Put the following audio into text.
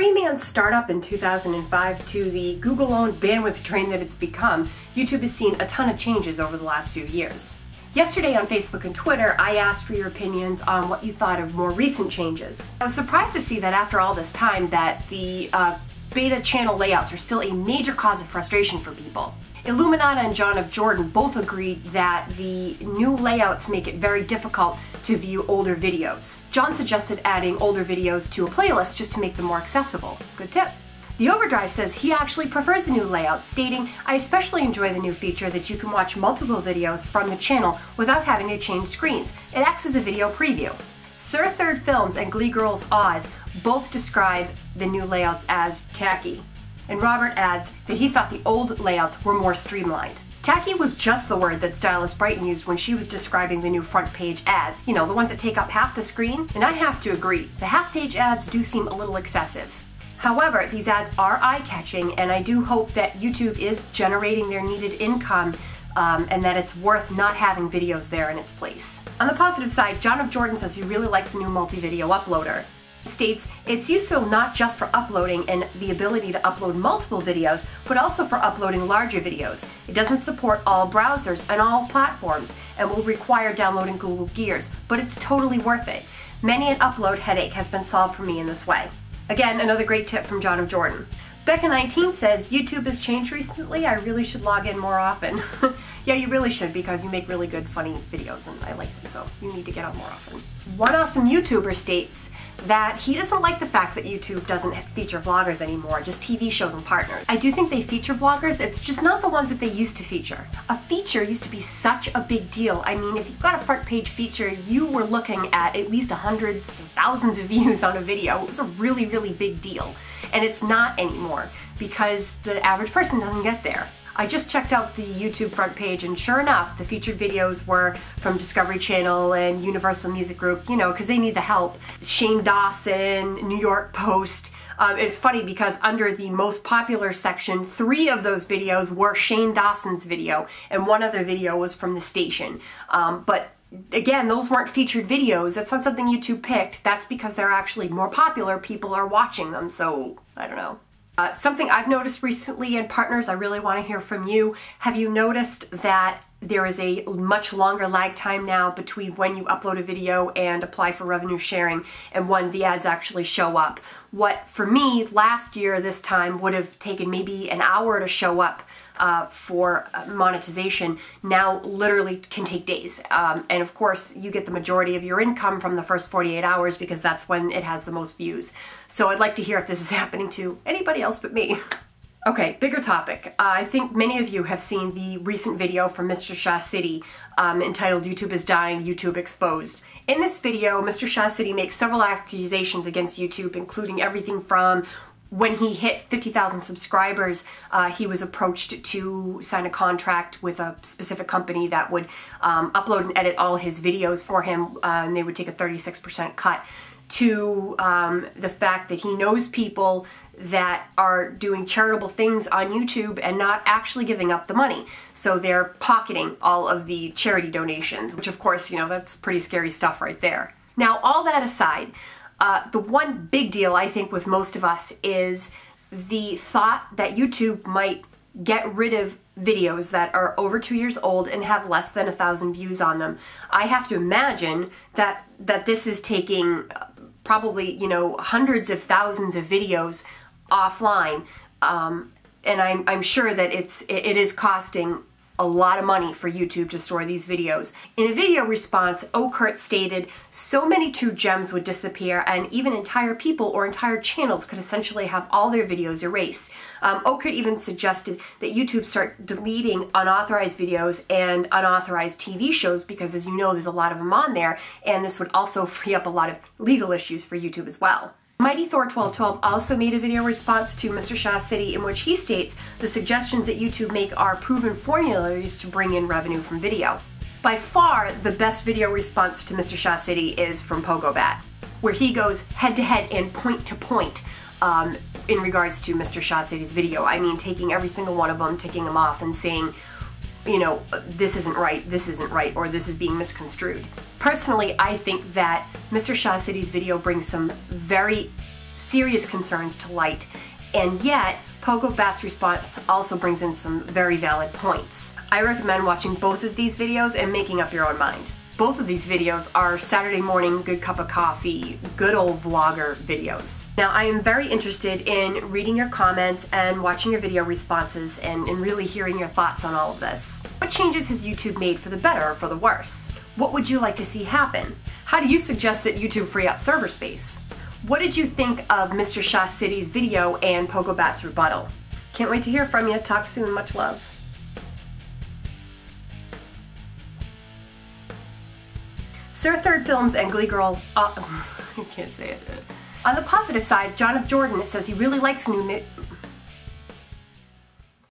three-man startup in 2005 to the Google-owned bandwidth train that it's become, YouTube has seen a ton of changes over the last few years. Yesterday on Facebook and Twitter, I asked for your opinions on what you thought of more recent changes. I was surprised to see that after all this time that the beta channel layouts are still a major cause of frustration for people. Illuminata and John of Jordan both agreed that the new layouts make it very difficult to view older videos. John suggested adding older videos to a playlist just to make them more accessible. Good tip. The Overdrive says he actually prefers the new layout, stating, "I especially enjoy the new feature that you can watch multiple videos from the channel without having to change screens. It acts as a video preview." Sir Third Films and Glee Girls Oz both describe the new layouts as tacky. And Robert adds that he thought the old layouts were more streamlined. Tacky was just the word that stylist Brighton used when she was describing the new front page ads, you know, the ones that take up half the screen. And I have to agree, the half page ads do seem a little excessive. However, these ads are eye-catching, and I do hope that YouTube is generating their needed income and that it's worth not having videos there in its place. On the positive side, John of Jordan says he really likes the new multi-video uploader. It states, "It's useful not just for uploading and the ability to upload multiple videos, but also for uploading larger videos. It doesn't support all browsers and all platforms and will require downloading Google Gears, but it's totally worth it. Many an upload headache has been solved for me in this way." Again, another great tip from John of Jordan. Becca19 says, "YouTube has changed recently. I really should log in more often." Yeah, you really should, because you make really good, funny videos, and I like them, so you need to get on more often. One awesome YouTuber states that he doesn't like the fact that YouTube doesn't feature vloggers anymore, just TV shows and partners. I do think they feature vloggers, it's just not the ones that they used to feature. A feature used to be such a big deal. I mean, if you've got a front page feature, you were looking at least hundreds of thousands of views on a video. It was a really, really big deal. And it's not anymore, because the average person doesn't get there. I just checked out the YouTube front page, and sure enough, the featured videos were from Discovery Channel and Universal Music Group, you know, because they need the help. Shane Dawson, New York Post. It's funny because under the most popular section, 3 of those videos were Shane Dawson's video, and 1 other video was from the station. But again, those weren't featured videos. That's not something YouTube picked. That's because they're actually more popular. People are watching them, so I don't know. Something I've noticed recently, and partners, I really want to hear from you. Have you noticed that there is a much longer lag time now between when you upload a video and apply for revenue sharing and when the ads actually show up? What, for me, last year this time would have taken maybe an hour to show up for monetization, now literally can take days. And of course, you get the majority of your income from the first 48 hours because that's when it has the most views. So I'd like to hear if this is happening to anybody else but me. Okay, bigger topic. I think many of you have seen the recent video from MrChiCitys entitled "YouTube is Dying, YouTube Exposed." In this video, MrChiCitys makes several accusations against YouTube, including everything from when he hit 50,000 subscribers, he was approached to sign a contract with a specific company that would upload and edit all his videos for him, and they would take a 36% cut, to the fact that he knows people that are doing charitable things on YouTube and not actually giving up the money. So they're pocketing all of the charity donations, which of course, you know, that's pretty scary stuff right there. Now, all that aside, the one big deal I think with most of us is the thought that YouTube might get rid of videos that are over 2 years old and have less than 1,000 views on them. I have to imagine that this is taking probably, you know, hundreds of thousands of videos offline, and I'm sure that it is costing a lot of money for YouTube to store these videos. In a video response, OhCurts stated, "So many true gems would disappear, and even entire people or entire channels could essentially have all their videos erased." OhCurts even suggested that YouTube start deleting unauthorized videos and unauthorized TV shows, because as you know, there's a lot of them on there, and this would also free up a lot of legal issues for YouTube as well. Mighty Thor 1212 also made a video response to MrChiCitys in which he states the suggestions that YouTube make are proven formulas to bring in revenue from video. By far, the best video response to MrChiCitys is from PogoBats, where he goes head-to-head and point-to-point in regards to MrChiCitys' video. I mean, taking every single one of them, ticking them off, and saying, you know, this isn't right, or this is being misconstrued. Personally, I think that MrChiCitys' video brings some very serious concerns to light, and yet PogoBats' response also brings in some very valid points. I recommend watching both of these videos and making up your own mind. Both of these videos are Saturday morning, good cup of coffee, good old vlogger videos. Now, I am very interested in reading your comments and watching your video responses and really hearing your thoughts on all of this. What changes has YouTube made for the better or for the worse? What would you like to see happen? How do you suggest that YouTube free up server space? What did you think of MrChiCitys' video and PogoBats' rebuttal? Can't wait to hear from you. Talk soon. Much love. Sir Third Films and Glee Girl, I can't say it. On the positive side, John of Jordan says he really likes new